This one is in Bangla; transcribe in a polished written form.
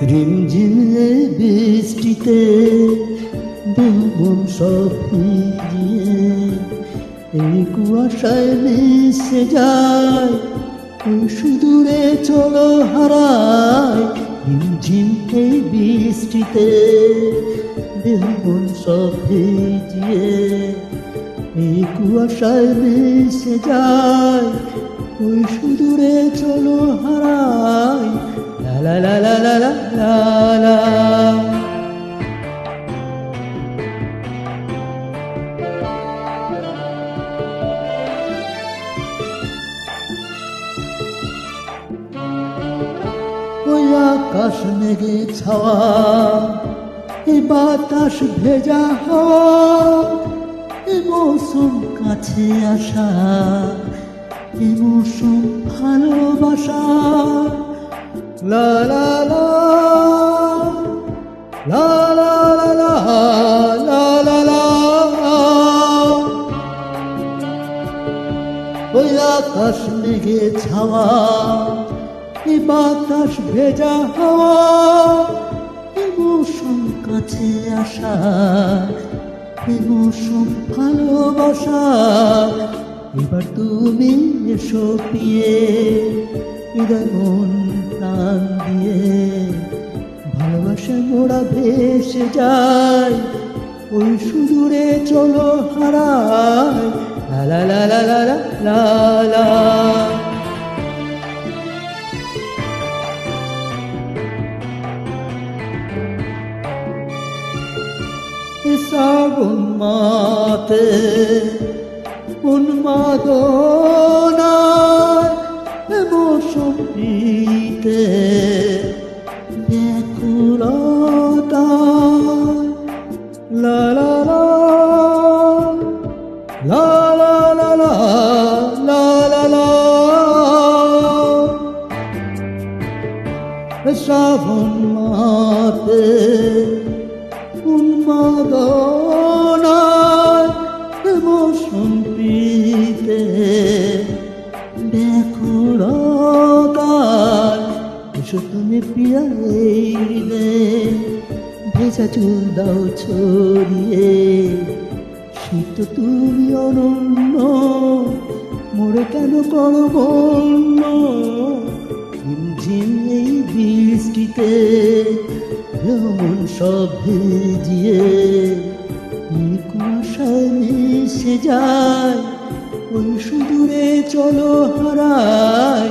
রিমঝিমে বৃষ্টিতে দেবন সব ভিজিয়ে এই কুয়াশায় মিশে যায় ওই সুদূরে চলো হারায়। রিমঝিম এই বৃষ্টিতে দেবন সব ভিজিয়ে এই কুয়াশায় মিশে যায় ওই সুদূরে চলো হারায়। লা লা লা লা লা লা লা। ওই আকাশ মেঘে ছাওয়া এই বাতাস ভেজা হাওয়া এই মৌসুম কাছে আসা এই মৌসুম ভালোবাসা। লা লা লা লা লা লা লা লা লা। ওই আকাশ মেঘে ছাওয়া এই বাতাস ভেজা হাওয়া এই মৌসুম কাছে আসা এই মৌসুম ভালোবাসা। এবার তুমি এসো পিয়ে হৃদয় মন প্রাণ দিয়ে ভালোবাসা মোরা ভেসে যায় ওই সুদূরে চলো হারায়। লা লা লা লা লা লা লা। শ্রাবণ মাতে উন্মাদনায় মৌসুম পিতে ব্যাকুলতা। লা লা লা লা লা লা লা লা লা লা। শ্রাবণ মাতে উন্মাদনায় মৌসুম পিতে ব্যাকুলতায় এসো তুমি পিয়া এই হৃদয়ে ভেজা চুল দাও ছড়িয়ে। শীত তুমি অনন্য মোরে কেন করো বন্য। ঝিমঝিম এই বৃষ্টিতে মন সব ভিজিয়ে কুয়াশায় মিশে যায় ওই সুদূরে চলো হারায়।